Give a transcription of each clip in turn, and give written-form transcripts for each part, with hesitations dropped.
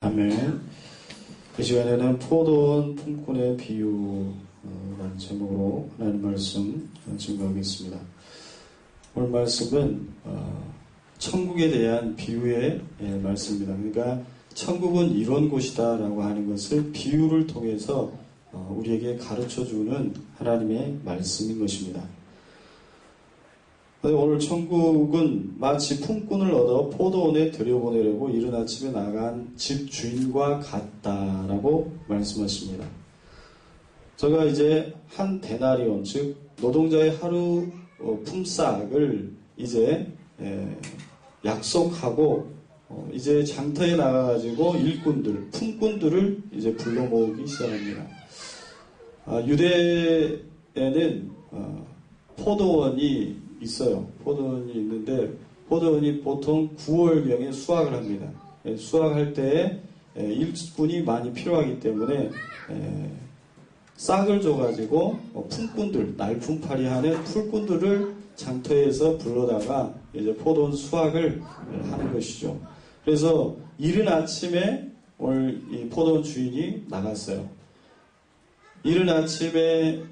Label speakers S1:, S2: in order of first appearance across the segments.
S1: 아멘. 이 시간에는 포도원 품꾼의 비유라는 제목으로 하나님 말씀 증거하겠습니다. 오늘 말씀은 천국에 대한 비유의 말씀입니다. 그러니까 천국은 이런 곳이다 라고 하는 것을 비유를 통해서 우리에게 가르쳐주는 하나님의 말씀인 것입니다. 오늘 천국은 마치 품꾼을 얻어 포도원에 들여보내려고 이른 아침에 나간 집 주인과 같다라고 말씀하십니다. 제가 이제 한 데나리온, 즉 노동자의 하루 품삯을 이제 약속하고 이제 장터에 나가가지고 일꾼들, 품꾼들을 이제 불러 모으기 시작합니다. 유대에는 포도원이 있어요. 포도원이 있는데 포도원이 보통 9월경에 수확을 합니다. 수확할 때에 일꾼이 많이 필요하기 때문에 싹을 줘가지고 품꾼들, 날품팔이 하는 풀꾼들을 장터에서 불러다가 이제 포도원 수확을 하는 것이죠. 그래서 이른 아침에 오늘 이 포도원 주인이 나갔어요. 이른 아침에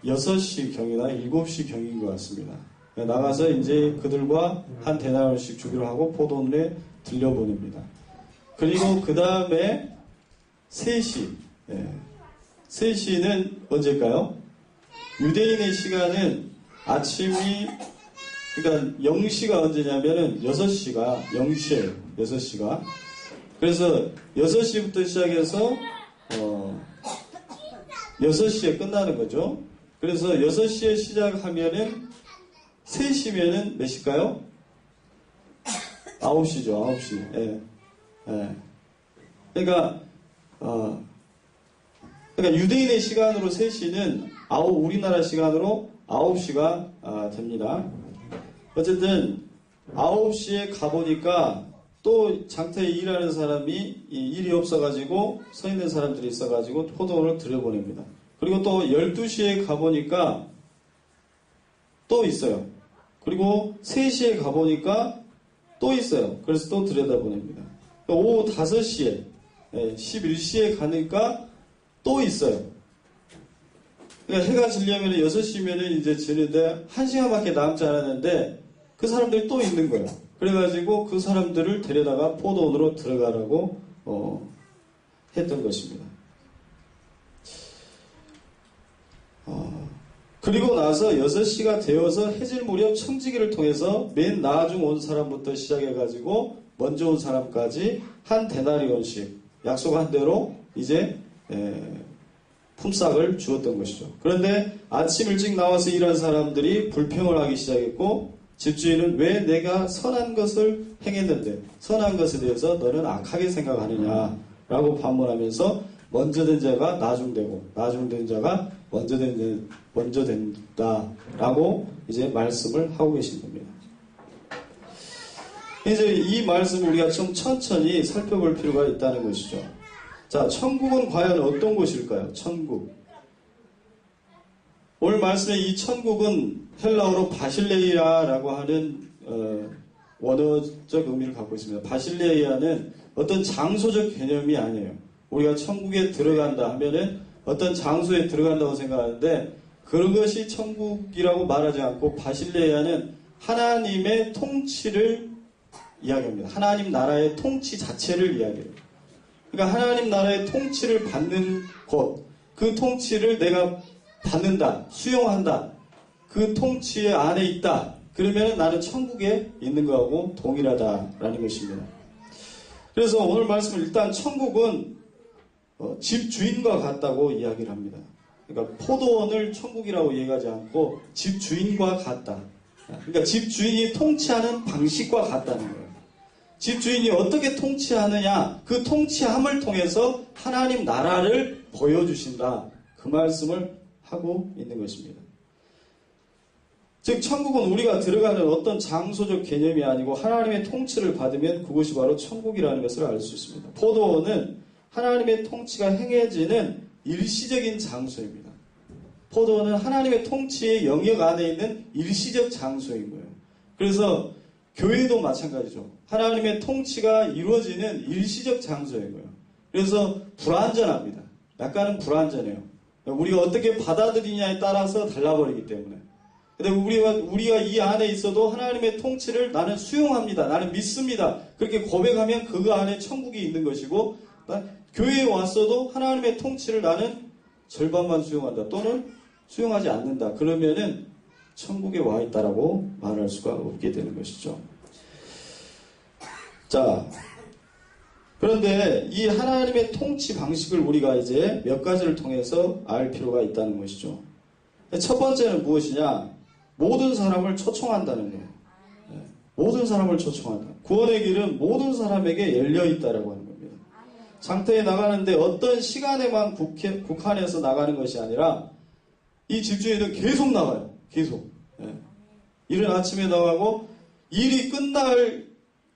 S1: 6시경이나 7시경인 것 같습니다. 나가서 이제 그들과 한 데나리온씩 주기로 하고 포도원에 들려보냅니다. 그리고 그 다음에 3시. 3시는 언제일까요? 유대인의 시간은 아침이, 그러니까 0시가 언제냐면은 6시가 0시예요. 6시가. 그래서 6시부터 시작해서 6시에 끝나는 거죠. 그래서 6시에 시작하면은 3시면은 몇 시일까요? 9시죠. 9시. 예. 예. 그러니까 유대인의 시간으로 3시는 우리나라 시간으로 9시가 됩니다. 어쨌든 9시에 가보니까 또 장터에 일하는 사람이 일이 없어가지고 서 있는 사람들이 있어가지고 포도원을 들여보냅니다. 그리고 또 12시에 가보니까 또 있어요. 그리고 3시에 가보니까 또 있어요. 그래서 또 들여다보냅니다. 오후 5시에 11시에 가니까 또 있어요. 그러니까 해가 지려면 6시면 이제 지는데 1시간밖에 남지 않았는데 그 사람들이 또 있는 거예요. 그래가지고 그 사람들을 데려다가 포도원으로 들어가라고 했던 것입니다. 그리고 나서 6시가 되어서 해질 무렵 청지기를 통해서 맨 나중 온 사람부터 시작해가지고 먼저 온 사람까지 한 데나리온씩 약속한 대로 이제 품삯을 주었던 것이죠. 그런데 아침 일찍 나와서 일한 사람들이 불평을 하기 시작했고 집주인은 왜 내가 선한 것을 행했는데 선한 것에 대해서 너는 악하게 생각하느냐라고 반문하면서 먼저 된 자가 나중되고 나중된 자가 먼저 된다라고 이제 말씀을 하고 계신 겁니다. 이제 이 말씀을 우리가 좀 천천히 살펴볼 필요가 있다는 것이죠. 자, 천국은 과연 어떤 곳일까요? 천국. 오늘 말씀의 이 천국은 헬라어로 바실레이아라고 하는 원어적 의미를 갖고 있습니다. 바실레이아는 어떤 장소적 개념이 아니에요. 우리가 천국에 들어간다 하면은 어떤 장소에 들어간다고 생각하는데 그것이 천국이라고 말하지 않고 바실레이아는 하나님의 통치를 이야기합니다. 하나님 나라의 통치 자체를 이야기해요. 그러니까 하나님 나라의 통치를 받는 곳, 그 통치를 내가 받는다, 수용한다, 그 통치 안에 있다. 그러면 나는 천국에 있는 거하고 동일하다라는 것입니다. 그래서 오늘 말씀은 일단 천국은 집 주인과 같다고 이야기를 합니다. 그러니까 포도원을 천국이라고 얘기하지 않고 집 주인과 같다. 그러니까 집 주인이 통치하는 방식과 같다는 거예요. 집 주인이 어떻게 통치하느냐, 그 통치함을 통해서 하나님 나라를 보여주신다. 그 말씀을 하고 있는 것입니다. 즉 천국은 우리가 들어가는 어떤 장소적 개념이 아니고 하나님의 통치를 받으면 그것이 바로 천국이라는 것을 알 수 있습니다. 포도원은 하나님의 통치가 행해지는 일시적인 장소입니다. 포도원은 하나님의 통치의 영역 안에 있는 일시적 장소인 거예요. 그래서 교회도 마찬가지죠. 하나님의 통치가 이루어지는 일시적 장소이고요. 그래서 불완전합니다. 약간은 불완전해요. 우리가 어떻게 받아들이냐에 따라서 달라버리기 때문에. 근데 우리가 이 안에 있어도 하나님의 통치를 나는 수용합니다. 나는 믿습니다. 그렇게 고백하면 그 안에 천국이 있는 것이고, 교회에 왔어도 하나님의 통치를 나는 절반만 수용한다. 또는 수용하지 않는다. 그러면은 천국에 와 있다라고 말할 수가 없게 되는 것이죠. 자, 그런데 이 하나님의 통치 방식을 우리가 이제 몇 가지를 통해서 알 필요가 있다는 것이죠. 첫 번째는 무엇이냐? 모든 사람을 초청한다는 거예요. 모든 사람을 초청한다. 구원의 길은 모든 사람에게 열려 있다라고 하는 겁니다. 장터에 나가는데 어떤 시간에만 국한해서 나가는 것이 아니라 이 집주인은 계속 나가요. 계속. 이른 아침에 나가고 일이 끝날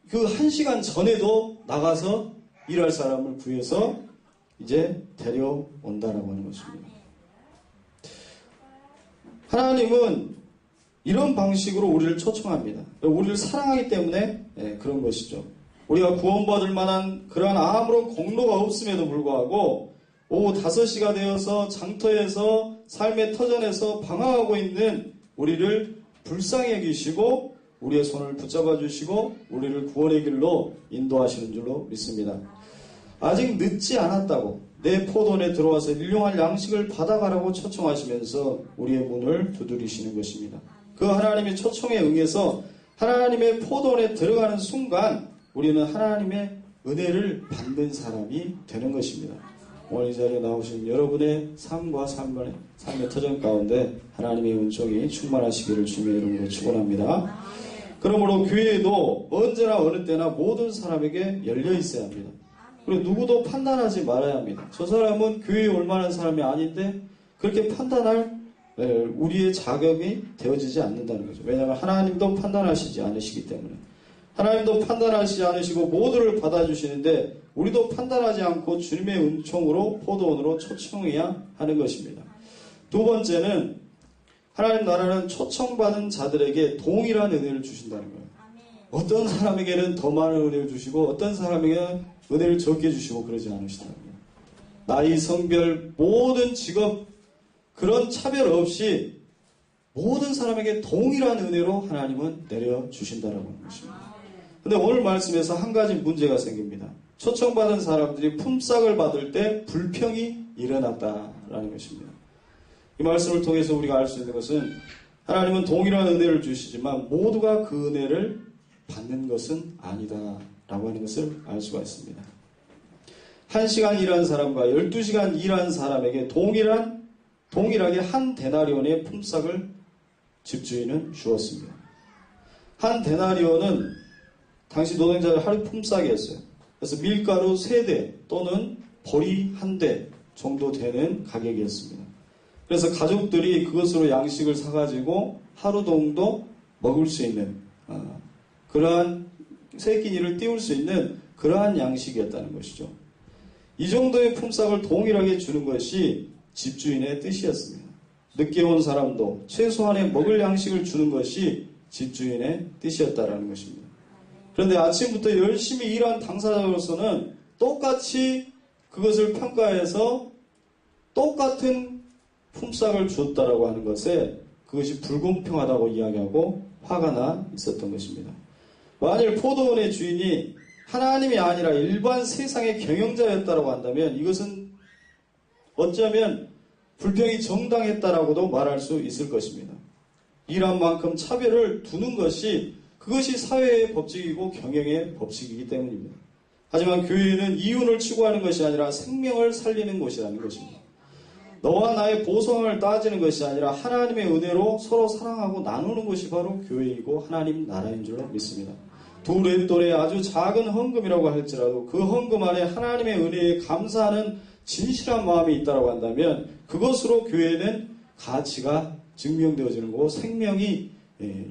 S1: 그 1시간 전에도 나가서 일할 사람을 구해서 이제 데려온다라고 하는 것입니다. 하나님은 이런 방식으로 우리를 초청합니다. 우리를 사랑하기 때문에 그런 것이죠. 우리가 구원받을 만한 그러한 아무런 공로가 없음에도 불구하고 오후 5시가 되어서 장터에서 삶의 터전에서 방황하고 있는 우리를 불쌍히 여기시고 우리의 손을 붙잡아 주시고 우리를 구원의 길로 인도하시는 줄로 믿습니다. 아직 늦지 않았다고 내 포도원에 들어와서 일용할 양식을 받아가라고 초청하시면서 우리의 문을 두드리시는 것입니다. 그 하나님의 초청에 응해서 하나님의 포도원에 들어가는 순간 우리는 하나님의 은혜를 받는 사람이 되는 것입니다. 오늘 이 자리에 나오신 여러분의 삶과 삶의 터전 가운데 하나님의 은총이 충만하시기를 주님의 이름으로 축원합니다. 그러므로 교회에도 언제나 어느 때나 모든 사람에게 열려 있어야 합니다. 그리고 누구도 판단하지 말아야 합니다. 저 사람은 교회에 올 만한 사람이 아닌데 그렇게 판단할 우리의 자격이 되어지지 않는다는 거죠. 왜냐하면 하나님도 판단하시지 않으시기 때문에. 하나님도 판단하시지 않으시고 모두를 받아주시는데 우리도 판단하지 않고 주님의 은총으로 포도원으로 초청해야 하는 것입니다. 두 번째는 하나님 나라는 초청받은 자들에게 동일한 은혜를 주신다는 거예요. 어떤 사람에게는 더 많은 은혜를 주시고 어떤 사람에게는 은혜를 적게 주시고 그러지 않으시다는 거예요. 나이, 성별, 모든 직업 그런 차별 없이 모든 사람에게 동일한 은혜로 하나님은 내려주신다는 것입니다. 근데 오늘 말씀에서 한 가지 문제가 생깁니다. 초청받은 사람들이 품삯을 받을 때 불평이 일어났다라는 것입니다. 이 말씀을 통해서 우리가 알 수 있는 것은 하나님은 동일한 은혜를 주시지만 모두가 그 은혜를 받는 것은 아니다라고 하는 것을 알 수가 있습니다. 1시간 일한 사람과 12시간 일한 사람에게 동일하게 한 데나리온의 품삯을 집주인은 주었습니다. 한 데나리온은 당시 노동자의 하루 품삯이었어요. 그래서 밀가루 3대 또는 보리 1대 정도 되는 가격이었습니다. 그래서 가족들이 그것으로 양식을 사가지고 하루 정도 먹을 수 있는 그러한 세 끼니를 띄울 수 있는 그러한 양식이었다는 것이죠. 이 정도의 품삯을 동일하게 주는 것이 집주인의 뜻이었습니다. 늦게 온 사람도 최소한의 먹을 양식을 주는 것이 집주인의 뜻이었다는 것입니다. 그런데 아침부터 열심히 일한 당사자로서는 똑같이 그것을 평가해서 똑같은 품삯을 주었다라고 하는 것에 그것이 불공평하다고 이야기하고 화가 나 있었던 것입니다. 만일 포도원의 주인이 하나님이 아니라 일반 세상의 경영자였다라고 한다면 이것은 어쩌면 불평이 정당했다라고도 말할 수 있을 것입니다. 일한 만큼 차별을 두는 것이 그것이 사회의 법칙이고 경영의 법칙이기 때문입니다. 하지만 교회는 이윤을 추구하는 것이 아니라 생명을 살리는 곳이라는 것입니다. 너와 나의 보상을 따지는 것이 아니라 하나님의 은혜로 서로 사랑하고 나누는 것이 바로 교회이고 하나님 나라인 줄로 믿습니다. 두 렛돈의 아주 작은 헌금이라고 할지라도 그 헌금 안에 하나님의 은혜에 감사하는 진실한 마음이 있다고 한다면 그것으로 교회는 가치가 증명되어지는 거고 생명이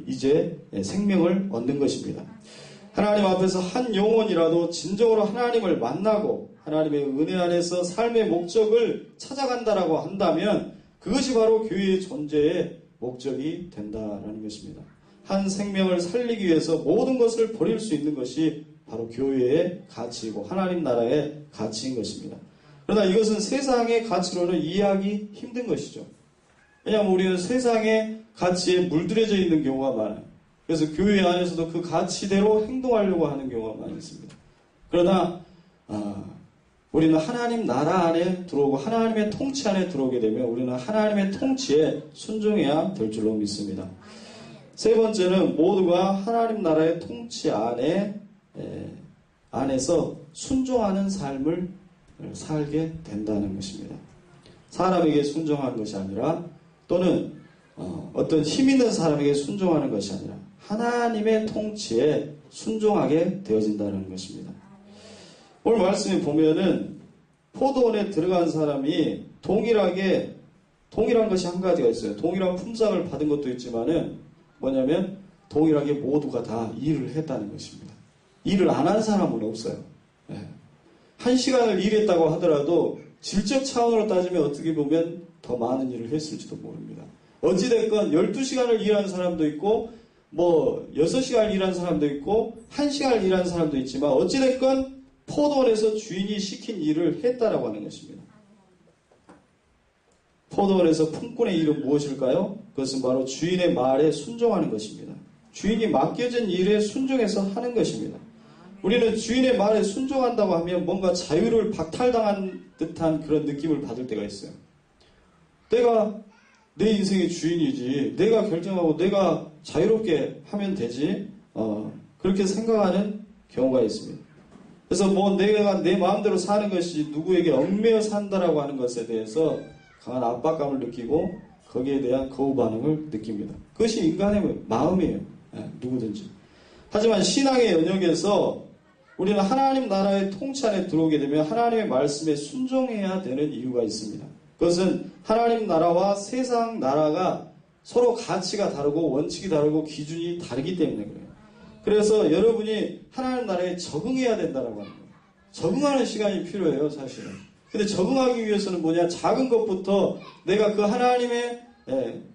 S1: 이제 생명을 얻는 것입니다. 하나님 앞에서 한 영혼이라도 진정으로 하나님을 만나고 하나님의 은혜 안에서 삶의 목적을 찾아간다라고 한다면 그것이 바로 교회의 존재의 목적이 된다라는 것입니다. 한 생명을 살리기 위해서 모든 것을 버릴 수 있는 것이 바로 교회의 가치이고 하나님 나라의 가치인 것입니다. 그러나 이것은 세상의 가치로는 이해하기 힘든 것이죠. 왜냐하면 우리는 세상의 가치에 물들여져 있는 경우가 많아요. 그래서 교회 안에서도 그 가치대로 행동하려고 하는 경우가 많이 있습니다. 그러나 우리는 하나님 나라 안에 들어오고 하나님의 통치 안에 들어오게 되면 우리는 하나님의 통치에 순종해야 될 줄로 믿습니다. 세 번째는 모두가 하나님 나라의 통치 안에서 순종하는 삶을 살게 된다는 것입니다. 사람에게 순종하는 것이 아니라 또는 어떤 힘 있는 사람에게 순종하는 것이 아니라 하나님의 통치에 순종하게 되어진다는 것입니다. 오늘 말씀에 보면은 포도원에 들어간 사람이 동일한 것이 한 가지가 있어요. 동일한 품삯을 받은 것도 있지만은 뭐냐면 동일하게 모두가 다 일을 했다는 것입니다. 일을 안 한 사람은 없어요. 1시간을 일했다고 하더라도 질적 차원으로 따지면 어떻게 보면 더 많은 일을 했을지도 모릅니다. 어찌됐건 12시간을 일한 사람도 있고 6시간을 일한 사람도 있고 1시간을 일한 사람도 있지만 어찌됐건 포도원에서 주인이 시킨 일을 했다라고 하는 것입니다. 포도원에서 품꾼의 일은 무엇일까요? 그것은 바로 주인의 말에 순종하는 것입니다. 주인이 맡겨진 일에 순종해서 하는 것입니다. 우리는 주인의 말에 순종한다고 하면 뭔가 자유를 박탈당한 듯한 그런 느낌을 받을 때가 있어요. 내가 내 인생의 주인이지, 내가 결정하고 내가 자유롭게 하면 되지, 그렇게 생각하는 경우가 있습니다. 그래서 내가 내 마음대로 사는 것이 누구에게 얽매여 산다라고 하는 것에 대해서 강한 압박감을 느끼고 거기에 대한 거부 반응을 느낍니다. 그것이 인간의 마음이에요. 누구든지. 하지만 신앙의 영역에서 우리는 하나님 나라의 통치 안에 들어오게 되면 하나님의 말씀에 순종해야 되는 이유가 있습니다. 그것은 하나님 나라와 세상 나라가 서로 가치가 다르고 원칙이 다르고 기준이 다르기 때문에 그래요. 그래서 여러분이 하나님 나라에 적응해야 된다라고 하는 거예요. 적응하는 시간이 필요해요, 사실은. 근데 적응하기 위해서는 뭐냐? 작은 것부터 내가 그 하나님의,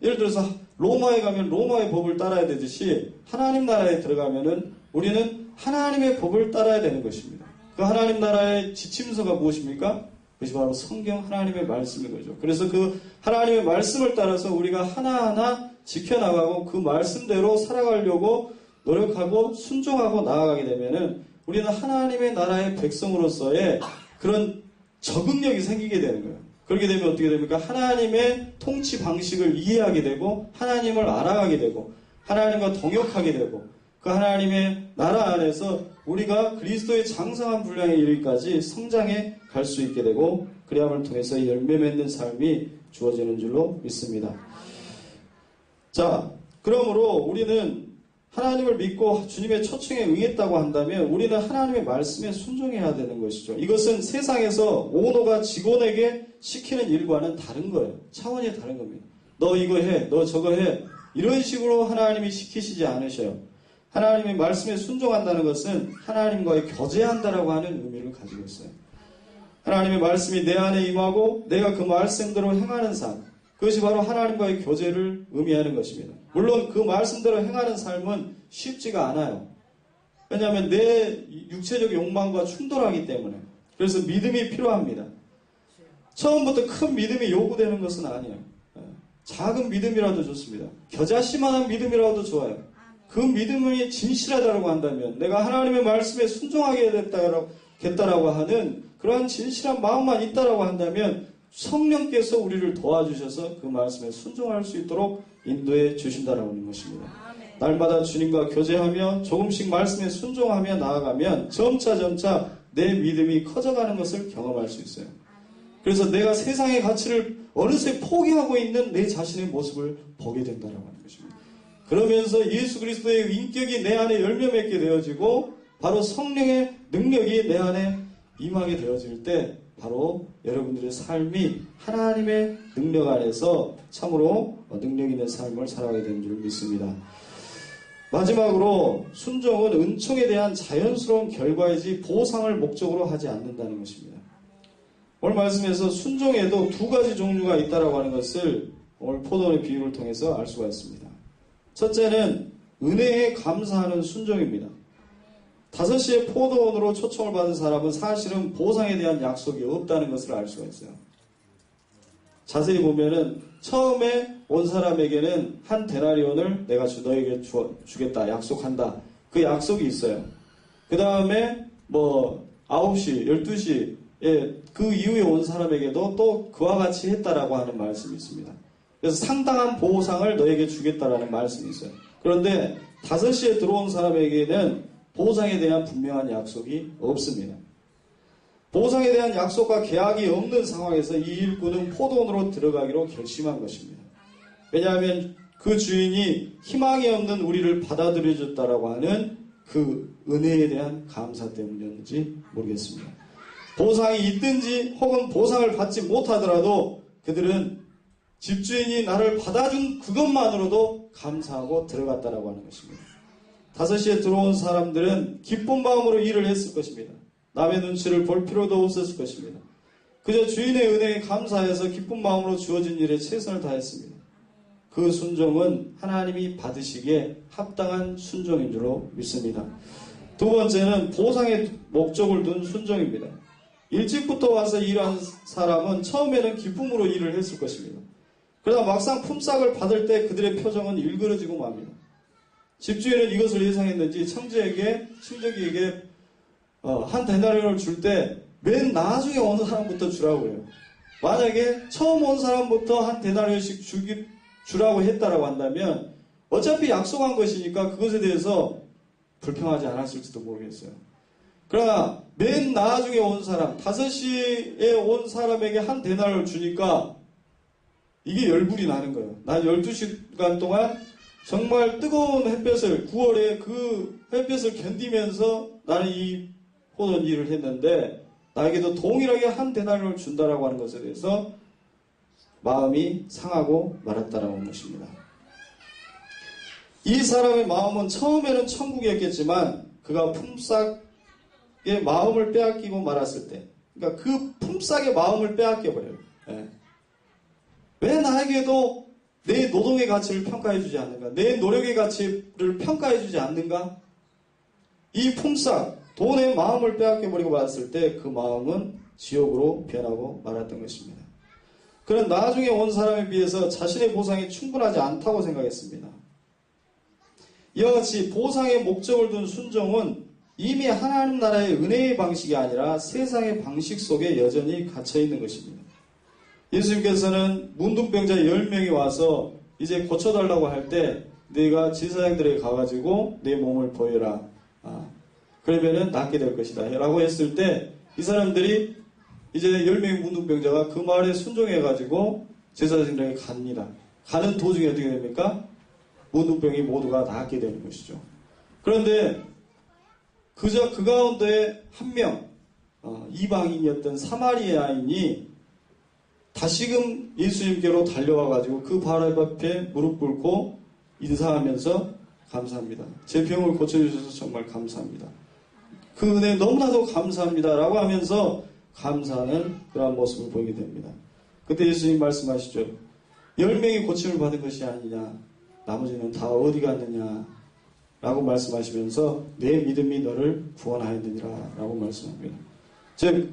S1: 예를 들어서 로마에 가면 로마의 법을 따라야 되듯이 하나님 나라에 들어가면은 우리는 하나님의 법을 따라야 되는 것입니다. 그 하나님 나라의 지침서가 무엇입니까? 그것이 바로 성경 하나님의 말씀인 거죠. 그래서 그 하나님의 말씀을 따라서 우리가 하나하나 지켜나가고 그 말씀대로 살아가려고 노력하고 순종하고 나아가게 되면은 우리는 하나님의 나라의 백성으로서의 그런 적응력이 생기게 되는 거예요. 그렇게 되면 어떻게 됩니까? 하나님의 통치 방식을 이해하게 되고 하나님을 알아가게 되고 하나님과 동역하게 되고 그 하나님의 나라 안에서 우리가 그리스도의 장성한 분량에 이르기까지 성장해 갈 수 있게 되고 그리함을 통해서 열매 맺는 삶이 주어지는 줄로 믿습니다. 자, 그러므로 우리는 하나님을 믿고 주님의 초청에 응했다고 한다면 우리는 하나님의 말씀에 순종해야 되는 것이죠. 이것은 세상에서 오너가 직원에게 시키는 일과는 다른 거예요. 차원이 다른 겁니다. 너 이거 해, 너 저거 해. 이런 식으로 하나님이 시키시지 않으셔요. 하나님의 말씀에 순종한다는 것은 하나님과의 교제한다라고 하는 의미를 가지고 있어요. 하나님의 말씀이 내 안에 임하고 내가 그 말씀대로 행하는 삶, 그것이 바로 하나님과의 교제를 의미하는 것입니다. 물론 그 말씀대로 행하는 삶은 쉽지가 않아요. 왜냐하면 내 육체적 욕망과 충돌하기 때문에. 그래서 믿음이 필요합니다. 처음부터 큰 믿음이 요구되는 것은 아니에요. 작은 믿음이라도 좋습니다. 겨자씨만한 믿음이라도 좋아요. 그 믿음이 진실하다고 한다면 내가 하나님의 말씀에 순종하게 됐다라고 하는 그러한 진실한 마음만 있다라고 한다면 성령께서 우리를 도와주셔서 그 말씀에 순종할 수 있도록 인도해 주신다라는 것입니다. 날마다 주님과 교제하며 조금씩 말씀에 순종하며 나아가면 점차 내 믿음이 커져가는 것을 경험할 수 있어요. 그래서 내가 세상의 가치를 어느새 포기하고 있는 내 자신의 모습을 보게 된다라고 하는 것입니다. 그러면서 예수 그리스도의 인격이 내 안에 열매 맺게 되어지고 바로 성령의 능력이 내 안에 임하게 되어질 때 바로 여러분들의 삶이 하나님의 능력 안에서 참으로 능력 있는 삶을 살아가게 되는 줄 믿습니다. 마지막으로 순종은 은총에 대한 자연스러운 결과이지 보상을 목적으로 하지 않는다는 것입니다. 오늘 말씀에서 순종에도 두 가지 종류가 있다라고 하는 것을 오늘 포도원의 비유를 통해서 알 수가 있습니다. 첫째는 은혜에 감사하는 순종입니다. 5시에 포도원으로 초청을 받은 사람은 사실은 보상에 대한 약속이 없다는 것을 알 수가 있어요. 자세히 보면은 처음에 온 사람에게는 한 데나리온을 내가 너에게 주겠다, 약속한다. 그 약속이 있어요. 그 다음에 9시, 12시에 그 이후에 온 사람에게도 또 그와 같이 했다라고 하는 말씀이 있습니다. 그래서 상당한 보상을 너에게 주겠다라는 말씀이 있어요. 그런데 5시에 들어온 사람에게는 보상에 대한 분명한 약속이 없습니다. 보상에 대한 약속과 계약이 없는 상황에서 이 일꾼은 포도원으로 들어가기로 결심한 것입니다. 왜냐하면 그 주인이 희망이 없는 우리를 받아들여줬다라고 하는 그 은혜에 대한 감사 때문이었는지 모르겠습니다. 보상이 있든지 혹은 보상을 받지 못하더라도 그들은 집주인이 나를 받아준 그것만으로도 감사하고 들어갔다라고 하는 것입니다. 5시에 들어온 사람들은 기쁜 마음으로 일을 했을 것입니다. 남의 눈치를 볼 필요도 없었을 것입니다. 그저 주인의 은혜에 감사해서 기쁜 마음으로 주어진 일에 최선을 다했습니다. 그 순종은 하나님이 받으시기에 합당한 순종인 줄로 믿습니다. 두 번째는 보상의 목적을 둔 순종입니다. 일찍부터 와서 일한 사람은 처음에는 기쁨으로 일을 했을 것입니다. 그러나 막상 품삯을 받을 때 그들의 표정은 일그러지고 맙니다. 집주인은 이것을 예상했는지 친정기에게 한 데나리온을 줄 때 맨 나중에 온 사람부터 주라고 해요. 만약에 처음 온 사람부터 한 데나리온씩 주라고 했다라고 한다면 어차피 약속한 것이니까 그것에 대해서 불평하지 않았을지도 모르겠어요. 그러나 맨 나중에 온 사람, 5시에 온 사람에게 한 데나리온을 주니까 이게 열불이 나는 거예요. 난 12시간 동안 정말 뜨거운 햇볕을, 9월에 그 햇볕을 견디면서 나는 이 포도원 일을 했는데 나에게도 동일하게 한 데나리온을 준다라고 하는 것에 대해서 마음이 상하고 말았다라고 하는 것입니다. 이 사람의 마음은 처음에는 천국이었겠지만 그가 품삯의 마음을 빼앗기고 말았을 때, 그러니까 그 품삯의 마음을 빼앗겨버려요. 왜 나에게도 내 노동의 가치를 평가해주지 않는가? 내 노력의 가치를 평가해주지 않는가? 이 품삯, 돈의 마음을 빼앗겨버리고 말았을 때 그 마음은 지옥으로 변하고 말았던 것입니다. 그는 나중에 온 사람에 비해서 자신의 보상이 충분하지 않다고 생각했습니다. 이와 같이 보상의 목적을 둔 순종은 이미 하나님 나라의 은혜의 방식이 아니라 세상의 방식 속에 여전히 갇혀있는 것입니다. 예수님께서는 문둥병자 10명이 와서 이제 고쳐달라고 할 때 네가 제사장들에게 가가지고 내 몸을 보여라. 그러면은 낫게 될 것이다. 라고 했을 때 이 사람들이 이제 10명의 문둥병자가 그 말에 순종해가지고 제사장들에게 갑니다. 가는 도중에 어떻게 됩니까? 문둥병이 모두가 낫게 되는 것이죠. 그런데 그저 그 가운데 한 명, 이방인이었던 사마리아인이 다시금 예수님께로 달려와가지고 그 발 앞에 무릎 꿇고 인사하면서 감사합니다. 제 병을 고쳐주셔서 정말 감사합니다. 그 은혜 너무나도 감사합니다. 라고 하면서 감사하는 그러한 모습을 보이게 됩니다. 그때 예수님 말씀하시죠. 10명이 고침을 받은 것이 아니냐. 나머지는 다 어디 갔느냐. 라고 말씀하시면서 내 믿음이 너를 구원하였느니라. 라고 말씀합니다. 즉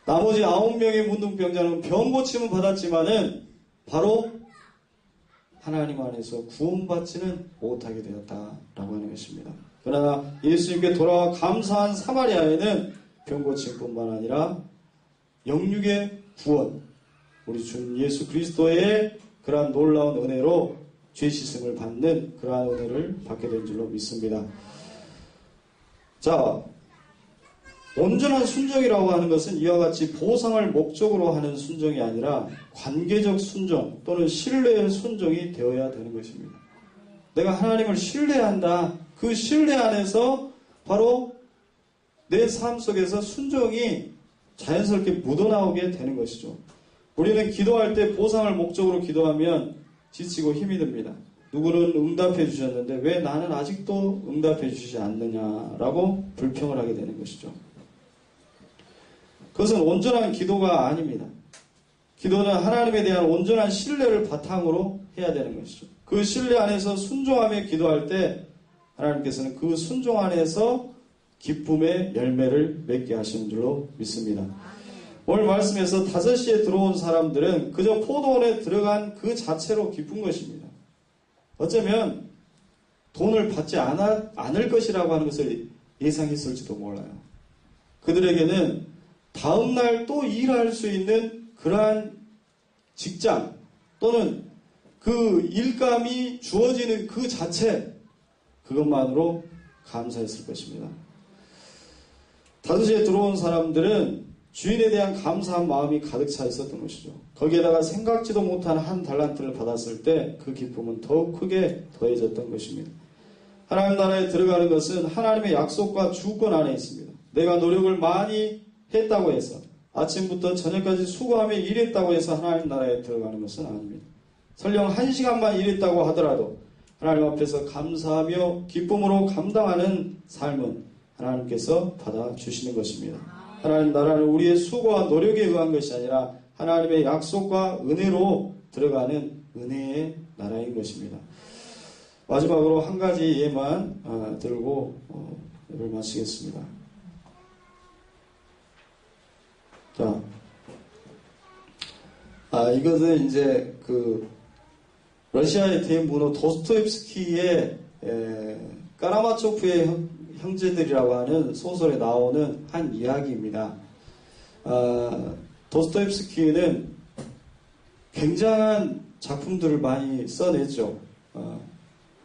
S1: 나머지 9명의 문둥병자는 병 고침은 받았지만은 바로 하나님 안에서 구원받지는 못하게 되었다라고 하는 것입니다. 그러나 예수님께 돌아와 감사한 사마리아에는 병 고침뿐만 아니라 영육의 구원, 우리 주 예수 그리스도의 그러한 놀라운 은혜로 죄 씻음을 받는 그러한 은혜를 받게 된 줄로 믿습니다. 자, 온전한 순종이라고 하는 것은 이와 같이 보상을 목적으로 하는 순종이 아니라 관계적 순종 또는 신뢰의 순종이 되어야 되는 것입니다. 내가 하나님을 신뢰한다. 그 신뢰 안에서 바로 내 삶 속에서 순종이 자연스럽게 묻어나오게 되는 것이죠. 우리는 기도할 때 보상을 목적으로 기도하면 지치고 힘이 듭니다. 누구는 응답해 주셨는데 왜 나는 아직도 응답해 주시지 않느냐라고 불평을 하게 되는 것이죠. 그것은 온전한 기도가 아닙니다. 기도는 하나님에 대한 온전한 신뢰를 바탕으로 해야 되는 것이죠. 그 신뢰 안에서 순종하며 기도할 때 하나님께서는 그 순종 안에서 기쁨의 열매를 맺게 하시는 줄로 믿습니다. 오늘 말씀에서 5시에 들어온 사람들은 그저 포도원에 들어간 그 자체로 기쁜 것입니다. 어쩌면 돈을 받지 않을 것이라고 하는 것을 예상했을지도 몰라요. 그들에게는 다음날 또 일할 수 있는 그러한 직장 또는 그 일감이 주어지는 그 자체, 그것만으로 감사했을 것입니다. 5시에 들어온 사람들은 주인에 대한 감사한 마음이 가득 차 있었던 것이죠. 거기에다가 생각지도 못한 한 달란트를 받았을 때 그 기쁨은 더욱 크게 더해졌던 것입니다. 하나님 나라에 들어가는 것은 하나님의 약속과 주권 안에 있습니다. 내가 노력을 많이 했다고 해서 아침부터 저녁까지 수고하며 일했다고 해서 하나님 나라에 들어가는 것은 아닙니다. 설령 1시간만 일했다고 하더라도 하나님 앞에서 감사하며 기쁨으로 감당하는 삶은 하나님께서 받아주시는 것입니다. 하나님 나라는 우리의 수고와 노력에 의한 것이 아니라 하나님의 약속과 은혜로 들어가는 은혜의 나라인 것입니다. 마지막으로 한 가지 예만 들고 예를 마치겠습니다. 자, 이것은 이제 러시아의 대문호 도스토옙스키의 까라마초프의 형제들이라고 하는 소설에 나오는 한 이야기입니다. 도스토옙스키는 굉장한 작품들을 많이 써냈죠.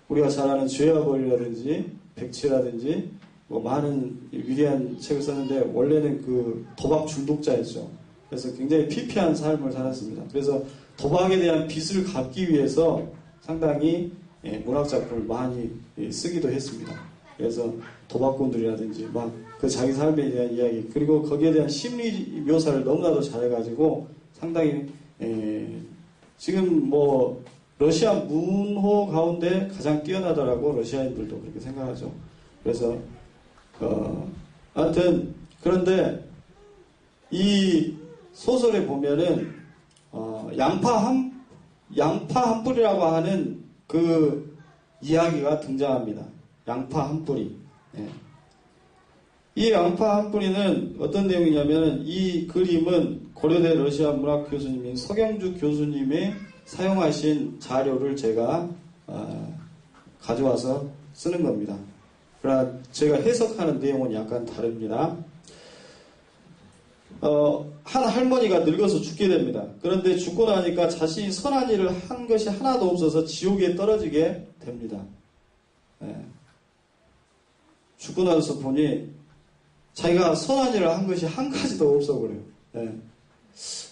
S1: 우리가 잘 아는 죄와 벌이라든지 백치라든지 많은 위대한 책을 썼는데 원래는 그 도박 중독자였죠. 그래서 굉장히 피폐한 삶을 살았습니다. 그래서 도박에 대한 빚을 갚기 위해서 상당히 문학 작품을 많이 쓰기도 했습니다. 그래서 도박꾼들이라든지 그 자기 삶에 대한 이야기 그리고 거기에 대한 심리 묘사를 너무나도 잘해가지고 상당히 지금 러시아 문호 가운데 가장 뛰어나다라고 러시아인들도 그렇게 생각하죠. 그래서 하여튼 그런데 이 소설에 보면은 양파 한 뿌리라고 하는 그 이야기가 등장합니다. 양파 한 뿌리. 이 양파 한 뿌리는 어떤 내용이냐면 이 그림은 고려대 러시아 문학 교수님인 서경주 교수님의 사용하신 자료를 제가 가져와서 쓰는 겁니다. 그러나 제가 해석하는 내용은 약간 다릅니다. 한 할머니가 늙어서 죽게 됩니다. 그런데 죽고 나니까 자신이 선한 일을 한 것이 하나도 없어서 지옥에 떨어지게 됩니다. 죽고 나서 보니 자기가 선한 일을 한 것이 한 가지도 없어 그래요.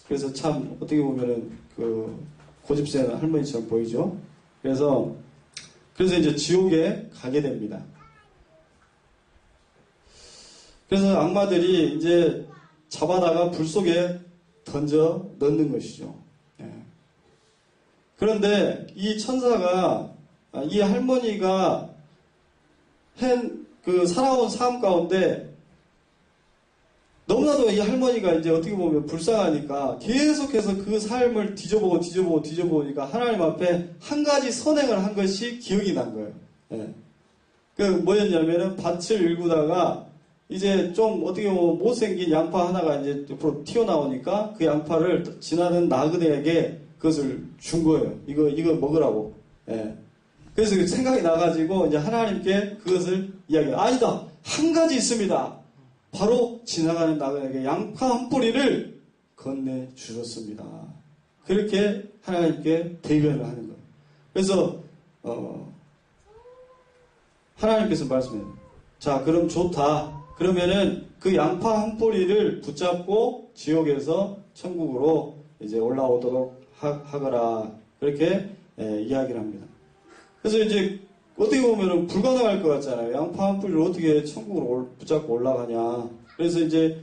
S1: 그래서 참 어떻게 보면은 고집센 할머니처럼 보이죠. 그래서 이제 지옥에 가게 됩니다. 그래서 악마들이 이제 잡아다가 불 속에 던져 넣는 것이죠. 그런데 이 천사가 이 할머니가 살아온 삶 가운데 너무나도 이 할머니가 이제 어떻게 보면 불쌍하니까 계속해서 그 삶을 뒤져보니까 하나님 앞에 한 가지 선행을 한 것이 기억이 난 거예요. 뭐였냐면은 밭을 일구다가 이제 좀 어떻게 보면 못생긴 양파 하나가 이제 옆으로 튀어나오니까 그 양파를 지나는 나그네에게 그것을 준 거예요. 이거 먹으라고. 그래서 생각이 나가지고 이제 하나님께 그것을 아니다. 한 가지 있습니다. 바로 지나가는 나그네에게 양파 한 뿌리를 건네 주셨습니다. 그렇게 하나님께 대변을 하는 거예요. 그래서 하나님께서 말씀해요. 자, 그럼 좋다. 그러면은 그 양파 한 뿌리를 붙잡고 지옥에서 천국으로 이제 올라오도록 하거라. 그렇게 이야기를 합니다. 그래서 이제 어떻게 보면은 불가능할 것 같잖아요. 양파 한 뿌리를 어떻게 천국으로 붙잡고 올라가냐. 그래서 이제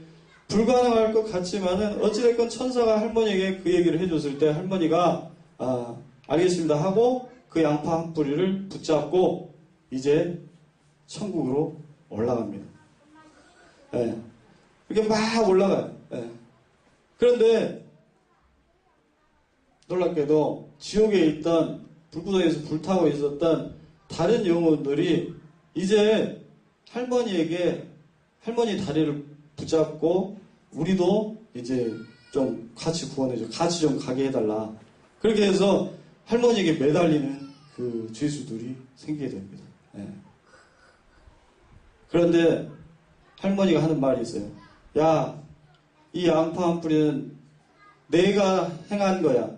S1: 불가능할 것 같지만은 어찌됐건 천사가 할머니에게 그 얘기를 해줬을 때 할머니가 알겠습니다 하고 그 양파 한 뿌리를 붙잡고 이제 천국으로 올라갑니다. 이렇게 막 올라가요. 그런데 놀랍게도 지옥에 있던 불구덩이에서 불타고 있었던 다른 영혼들이 이제 할머니 다리를 붙잡고 우리도 이제 좀 같이 구원해줘. 같이 좀 가게 해달라. 그렇게 해서 할머니에게 매달리는 그 죄수들이 생기게 됩니다. 예. 그런데 할머니가 하는 말이 있어요. 야, 이 양파 한 뿌리는 내가 행한 거야.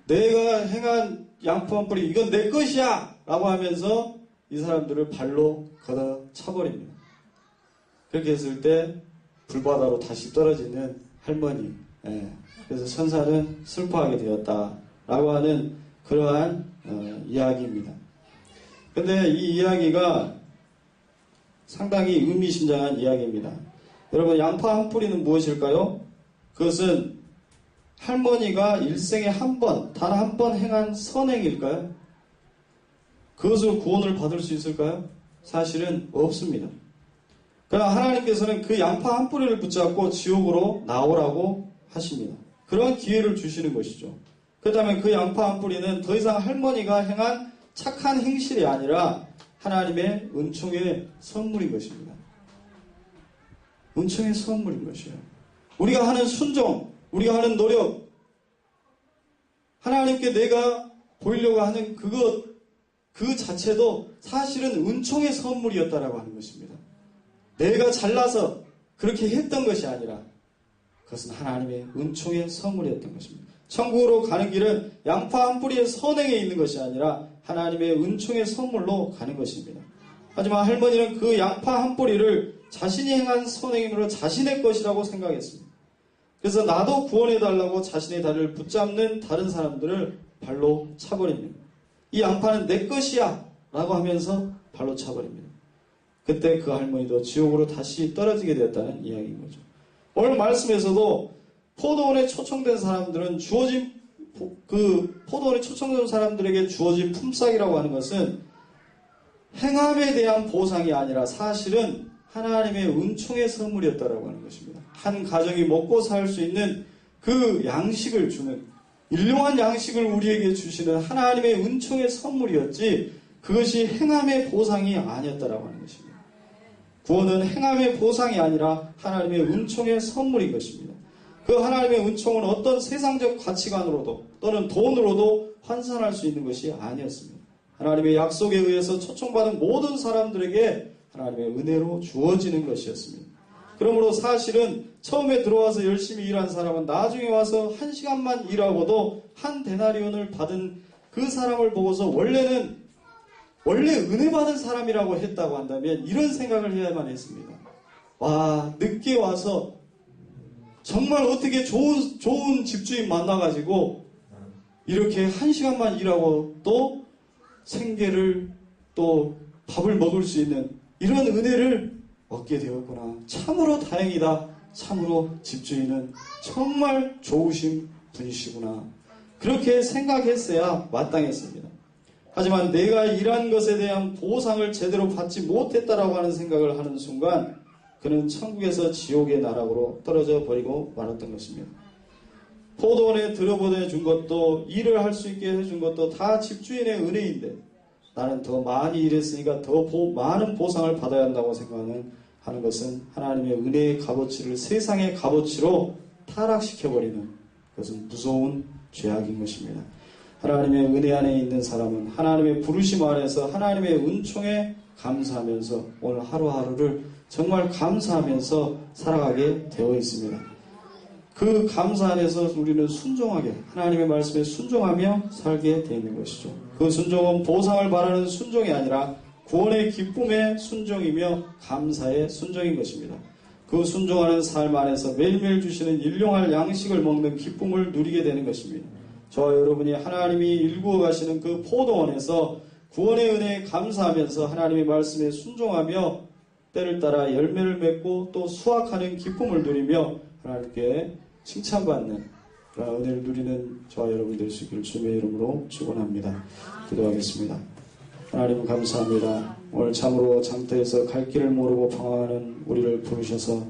S1: 내가 행한 양파 한 뿌리, 이건 내 것이야! 라고 하면서 이 사람들을 발로 걷어 차버립니다. 그렇게 했을 때 불바다로 다시 떨어지는 할머니. 예. 그래서 천사는 슬퍼하게 되었다라고 하는 그러한 이야기입니다. 근데 이 이야기가 상당히 의미심장한 이야기입니다. 여러분, 양파 한 뿌리는 무엇일까요? 그것은 할머니가 일생에 한 번, 단 한 번 행한 선행일까요? 그것으로 구원을 받을 수 있을까요? 사실은 없습니다. 그러나 하나님께서는 그 양파 한 뿌리를 붙잡고 지옥으로 나오라고 하십니다. 그런 기회를 주시는 것이죠. 그렇다면 그 양파 한 뿌리는 더 이상 할머니가 행한 착한 행실이 아니라 하나님의 은총의 선물인 것입니다. 은총의 선물인 것이에요. 우리가 하는 순종, 우리가 하는 노력, 하나님께 내가 보이려고 하는 그 자체도 사실은 은총의 선물이었다라고 하는 것입니다. 내가 잘나서 그렇게 했던 것이 아니라 그것은 하나님의 은총의 선물이었던 것입니다. 천국으로 가는 길은 양파 한 뿌리의 선행에 있는 것이 아니라 하나님의 은총의 선물로 가는 것입니다. 하지만 할머니는 그 양파 한 뿌리를 자신이 행한 선행으로 자신의 것이라고 생각했습니다. 그래서 나도 구원해달라고 자신의 다리를 붙잡는 다른 사람들을 발로 차버립니다. 이 양파는 내 것이야 라고 하면서 발로 차버립니다. 그때 그 할머니도 지옥으로 다시 떨어지게 되었다는 이야기인 거죠. 오늘 말씀에서도 포도원에 초청된 사람들은 포도원에 초청된 사람들에게 주어진 품삯이라고 하는 것은 행함에 대한 보상이 아니라 사실은 하나님의 은총의 선물이었다라고 하는 것입니다. 한 가정이 먹고 살 수 있는 그 양식을 주는, 일용한 양식을 우리에게 주시는 하나님의 은총의 선물이었지 그것이 행함의 보상이 아니었다라고 하는 것입니다. 구원은 행함의 보상이 아니라 하나님의 은총의 선물인 것입니다. 그 하나님의 은총은 어떤 세상적 가치관으로도 또는 돈으로도 환산할 수 있는 것이 아니었습니다. 하나님의 약속에 의해서 초청받은 모든 사람들에게 하나님의 은혜로 주어지는 것이었습니다. 그러므로 사실은 처음에 들어와서 열심히 일한 사람은 나중에 와서 1시간만 일하고도 한 데나리온을 받은 그 사람을 보고서 원래 은혜 받은 사람이라고 했다고 한다면 이런 생각을 해야만 했습니다. 와, 늦게 와서 정말 어떻게 좋은 집주인 만나가지고 이렇게 1시간만 일하고 또 생계를 또 밥을 먹을 수 있는 이런 은혜를 얻게 되었구나. 참으로 다행이다. 참으로 집주인은 정말 좋으신 분이시구나. 그렇게 생각했어야 마땅했습니다. 하지만 내가 일한 것에 대한 보상을 제대로 받지 못했다라고 하는 생각을 하는 순간 그는 천국에서 지옥의 나락으로 떨어져 버리고 말았던 것입니다. 포도원에 들여보내준 것도 일을 할 수 있게 해준 것도 다 집주인의 은혜인데 나는 더 많이 일했으니까 더 많은 보상을 받아야 한다고 생각하는 것은 하나님의 은혜의 값어치를 세상의 값어치로 타락시켜버리는 그것은 무서운 죄악인 것입니다. 하나님의 은혜 안에 있는 사람은 하나님의 부르심 안에서 하나님의 은총에 감사하면서 오늘 하루하루를 정말 감사하면서 살아가게 되어 있습니다. 그 감사 안에서 우리는 순종하게 하나님의 말씀에 순종하며 살게 되어 있는 것이죠. 그 순종은 보상을 바라는 순종이 아니라 구원의 기쁨의 순종이며 감사의 순종인 것입니다. 그 순종하는 삶 안에서 매일매일 주시는 일용할 양식을 먹는 기쁨을 누리게 되는 것입니다. 저와 여러분이 하나님이 일구어 가시는 그 포도원에서 구원의 은혜에 감사하면서 하나님의 말씀에 순종하며 때를 따라 열매를 맺고 또 수확하는 기쁨을 누리며 하나님께 칭찬받는 그런 은혜를 누리는 저와 여러분 될 수 있기를 주님의 이름으로 축원합니다. 기도하겠습니다. 하나님 감사합니다. 오늘 참으로 장터에서 갈 길을 모르고 방황하는 우리를 부르셔서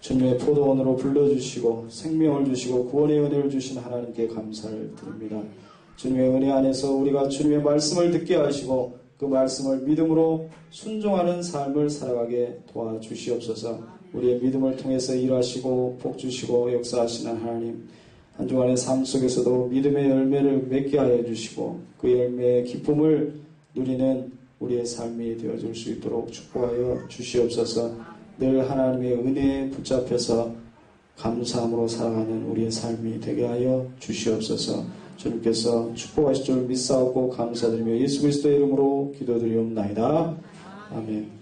S1: 주님의 포도원으로 불러주시고 생명을 주시고 구원의 은혜를 주신 하나님께 감사를 드립니다. 주님의 은혜 안에서 우리가 주님의 말씀을 듣게 하시고 그 말씀을 믿음으로 순종하는 삶을 살아가게 도와주시옵소서. 우리의 믿음을 통해서 일하시고 복주시고 역사하시는 하나님, 한 주간의 삶 속에서도 믿음의 열매를 맺게 하여 주시고 그 열매의 기쁨을 누리는 우리의 삶이 되어줄 수 있도록 축복하여 주시옵소서. 늘 하나님의 은혜에 붙잡혀서 감사함으로 살아가는 우리의 삶이 되게 하여 주시옵소서. 주님께서 축복하실 줄 믿사옵고 감사드리며 예수 그리스도의 이름으로 기도드리옵나이다. 아멘.